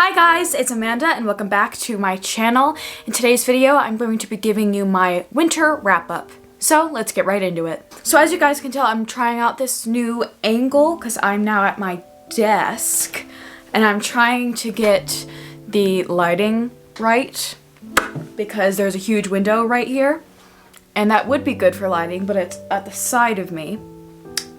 Hi guys, it's Amanda and welcome back to my channel. In today's video, I'm going to be giving you my winter wrap-up. So let's get right into it. So as you guys can tell, I'm trying out this new angle because I'm now at my desk and I'm trying to get the lighting right because there's a huge window right here and that would be good for lighting, but it's at the side of me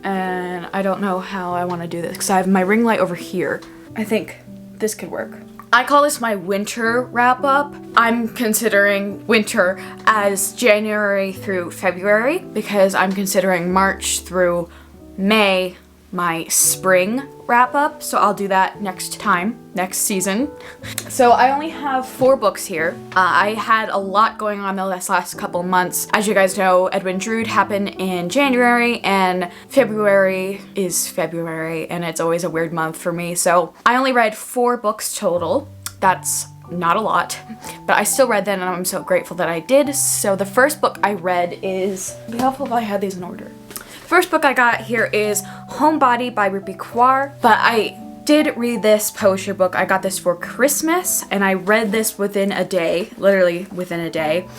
and I don't know how I want to do this because I have my ring light over here. I think this could work. I call this my winter wrap up. I'm considering winter as January through February because I'm considering March through May my spring wrap up. So I'll do that next season. So I only have 4 books here. I had a lot going on the last couple months. As you guys know, Edwin Drood happened in January and February is February and it's always a weird month for me. So I only read 4 books total. That's not a lot, but I still read them and I'm so grateful that I did. So the first book I read is, it'd be helpful if I had these in order. First book I got here is Homebody by Ruby Kaur, but I did read this poetry book. I got this for Christmas and I read this within a day, literally within a day.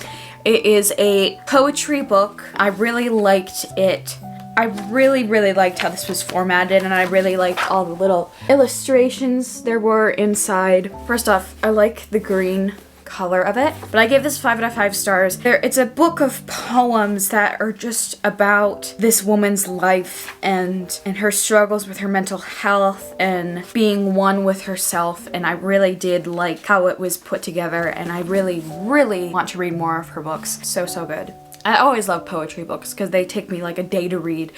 It is a poetry book. I really liked it. I really liked how this was formatted and I really liked all the little illustrations there were inside. First off, I like the green color of it, but I gave this 5 out of 5 stars. It's a book of poems that are just about this woman's life and her struggles with her mental health and being one with herself, and I really did like how it was put together and I really want to read more of her books. So good. I always love poetry books because they take me like a day to read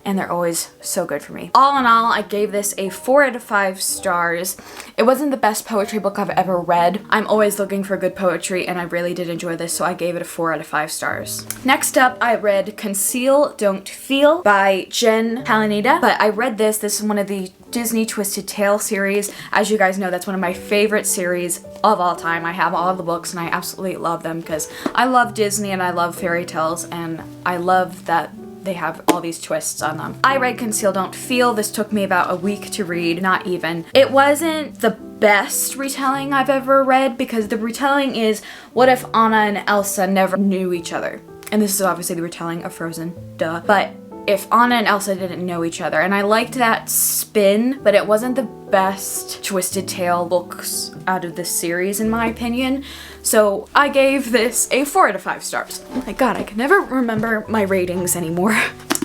and they're always so good for me. All in all, I gave this a 4 out of 5 stars. It wasn't the best poetry book I've ever read. I'm always looking for good poetry and I really did enjoy this, so I gave it a 4 out of 5 stars. Next up, I read Conceal, Don't Feel by Jen Palanita, but I read this. This is one of the Disney Twisted Tale series. As you guys know, that's one of my favorite series of all time. I have all of the books and I absolutely love them because I love Disney and I love fairy tales and I love that they have all these twists on them. I read Conceal, Don't Feel. This took me about a week to read, not even. It wasn't the best retelling I've ever read because the retelling is, what if Anna and Elsa never knew each other? And this is obviously the retelling of Frozen, duh. But if Anna and Elsa didn't know each other, and I liked that spin, but it wasn't the best Twisted Tale books out of this series in my opinion. So I gave this a 4 out of 5 stars. Oh my god, I can never remember my ratings anymore.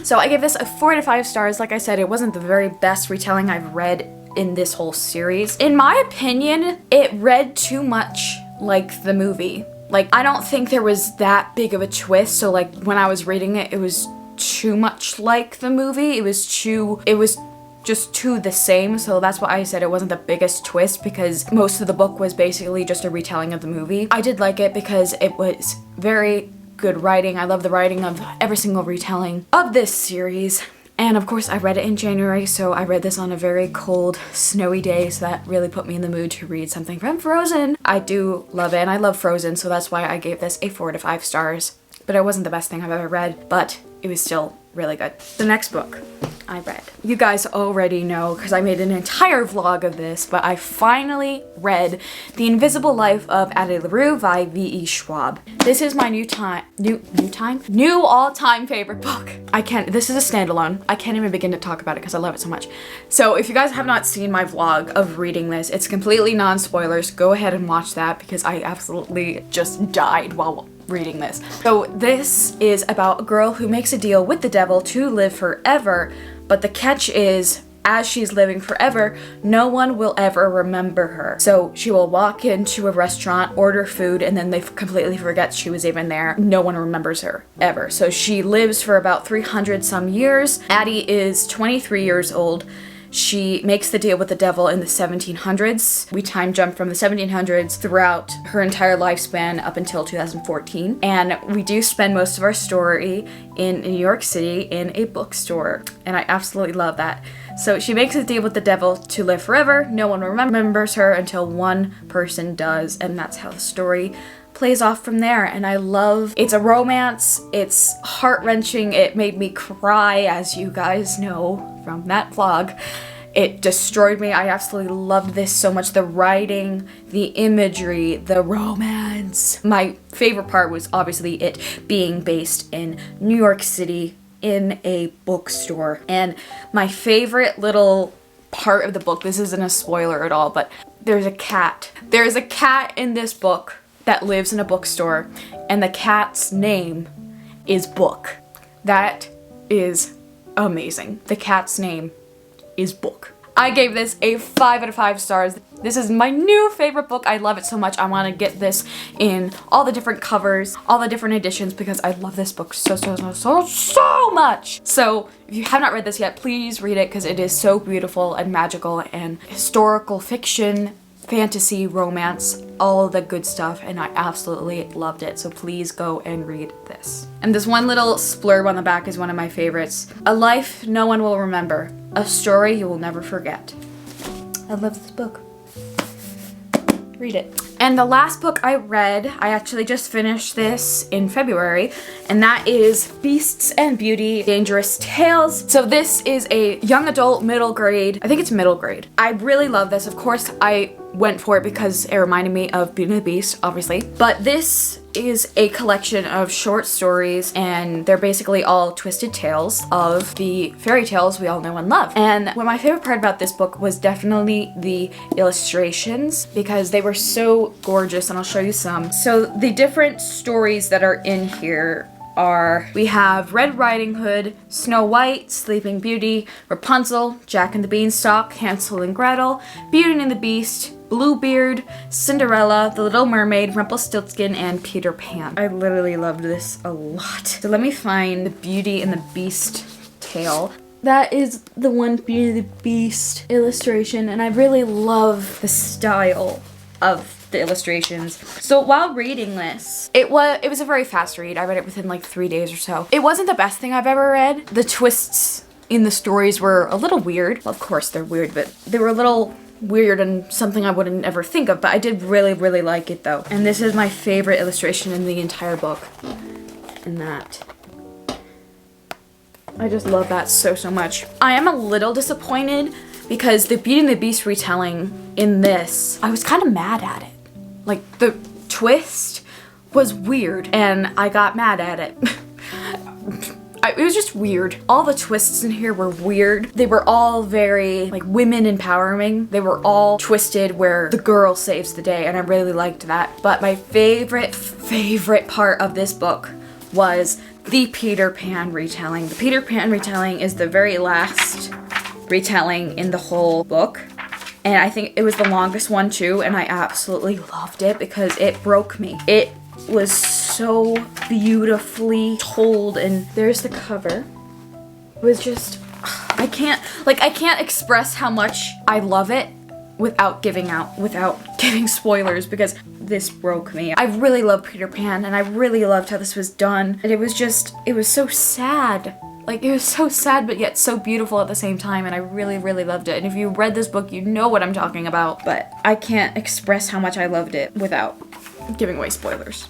So I gave this a 4 out of 5 stars. Like I said, it wasn't the very best retelling I've read in this whole series. In my opinion, it read too much like the movie. Like, I don't think there was that big of a twist, so like when I was reading it, it was too much like the movie. It was just too the same, so that's why I said it wasn't the biggest twist because most of the book was basically just a retelling of the movie. I did like it because it was very good writing. I love the writing of every single retelling of this series. And of course I read it in January, so I read this on a very cold, snowy day, so that really put me in the mood to read something from Frozen. I do love it and I love Frozen, so that's why I gave this a 4 out of 5 stars. But it wasn't the best thing I've ever read, but it was still really good. The next book I read, you guys already know because I made an entire vlog of this, but I finally read The Invisible Life of Addie LaRue by V.E. Schwab. This is my new all-time favorite book. This is a standalone. I can't even begin to talk about it because I love it so much. So if you guys have not seen my vlog of reading this, it's completely non-spoilers. Go ahead and watch that because I absolutely just died while reading this. So this is about a girl who makes a deal with the devil to live forever, but the catch is, as she's living forever, no one will ever remember her. So she will walk into a restaurant, order food, and then they completely forget she was even there. No one remembers her, ever. So she lives for about 300 some years. Addie is 23 years old. She makes the deal with the devil in the 1700s. We time jump from the 1700s throughout her entire lifespan up until 2014. And we do spend most of our story in New York City in a bookstore. And I absolutely love that. So she makes a deal with the devil to live forever. No one remembers her until one person does. And that's how the story plays off from there. And I love, it's a romance, it's heart-wrenching, it made me cry, as you guys know from that vlog. It destroyed me. I absolutely loved this so much. The writing, the imagery, the romance. My favorite part was obviously it being based in New York City in a bookstore. And my favorite little part of the book, this isn't a spoiler at all, but there's a cat. There's a cat in this book that lives in a bookstore, and the cat's name is Book. That is amazing. The cat's name is Book. I gave this a 5 out of 5 stars. This is my new favorite book. I love it so much. I want to get this in all the different covers, all the different editions, because I love this book so much. So if you have not read this yet, please read it because it is so beautiful and magical and historical fiction, fantasy, romance, all the good stuff, and I absolutely loved it. So please go and read this. And this one little splurb on the back is one of my favorites. A life no one will remember. A story you will never forget. I love this book. Read it. And the last book I read, I actually just finished this in February, and that is Beasts and Beauty, Dangerous Tales. So this is a young adult middle grade. I think it's middle grade. I really love this. Of course, I went for it because it reminded me of Beauty and the Beast, obviously. But this is a collection of short stories, and they're basically all twisted tales of the fairy tales we all know and love. And what my favorite part about this book was definitely the illustrations, because they were so gorgeous, and I'll show you some. So the different stories that are in here are, we have Red Riding Hood, Snow White, Sleeping Beauty, Rapunzel, Jack and the Beanstalk, Hansel and Gretel, Beauty and the Beast, Bluebeard, Cinderella, The Little Mermaid, Rumpelstiltskin, and Peter Pan. I literally loved this a lot. So let me find the Beauty and the Beast tale. That is the one Beauty and the Beast illustration, and I really love the style of the illustrations. So while reading this, it was a very fast read. I read it within like 3 days or so. It wasn't the best thing I've ever read. The twists in the stories were a little weird. Well, of course they're weird, but they were a little weird and something I wouldn't ever think of, but I did really like it though. And this is my favorite illustration in the entire book. And that. I just love that so much. I am a little disappointed because the Beauty and the Beast retelling in this, I was kind of mad at it. Like, the twist was weird and I got mad at it. It was just weird. All the twists in here were weird. They were all very, like, women empowering. They were all twisted where the girl saves the day, and I really liked that. But my favorite part of this book was the Peter Pan retelling. The Peter Pan retelling is the very last retelling in the whole book. And I think it was the longest one too, and I absolutely loved it because it broke me. It was so beautifully told, and there's the cover. It was just, I can't express how much I love it without giving spoilers, because this broke me. I really love Peter Pan, and I really loved how this was done, and it was so sad. Like, it was so sad, but yet so beautiful at the same time, and I really loved it. And if you read this book, you know what I'm talking about, but I can't express how much I loved it without giving away spoilers.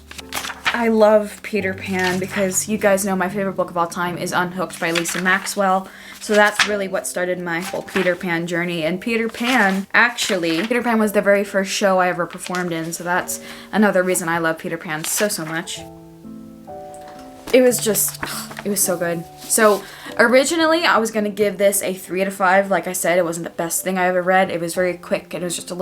I love Peter Pan because you guys know my favorite book of all time is Unhooked by Lisa Maxwell. So that's really what started my whole Peter Pan journey. And Peter Pan was the very first show I ever performed in, so that's another reason I love Peter Pan so much. It was so good. So originally I was gonna give this a 3 out of 5. Like I said, it wasn't the best thing I ever read. It was very quick and it was just a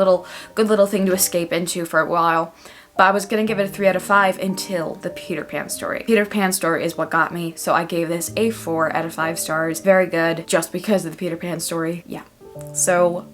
good little thing to escape into for a while. But I was gonna give it a 3 out of 5 until the Peter Pan story. Peter Pan story is what got me, so I gave this a 4 out of 5 stars. Very good, just because of the Peter Pan story. Yeah, so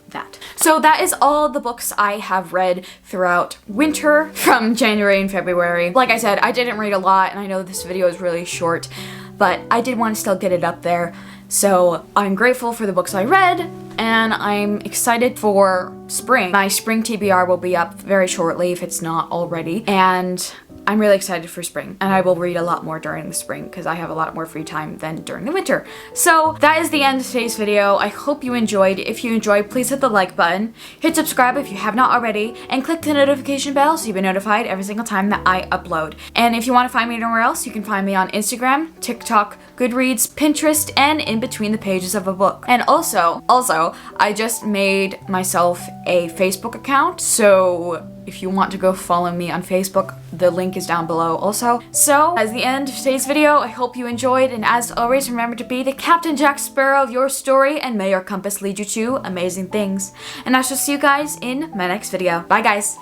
that is all the books I have read throughout winter from January and February. Like I said, I didn't read a lot, and I know this video is really short, but I did want to still get it up there. So I'm grateful for the books I read, and I'm excited for spring. My spring TBR will be up very shortly if it's not already, and I'm really excited for spring, and I will read a lot more during the spring because I have a lot more free time than during the winter. So that is the end of today's video. I hope you enjoyed. If you enjoyed, please hit the like button, hit subscribe if you have not already, and click the notification bell so you'll be notified every single time that I upload. And if you want to find me anywhere else, you can find me on Instagram, TikTok, GoodReads, Pinterest, and in between the pages of a book. And also, I just made myself a Facebook account, so if you want to go follow me on Facebook, the link is down below also. So, as the end of today's video, I hope you enjoyed, and as always, remember to be the Captain Jack Sparrow of your story, and may your compass lead you to amazing things. And I shall see you guys in my next video. Bye, guys!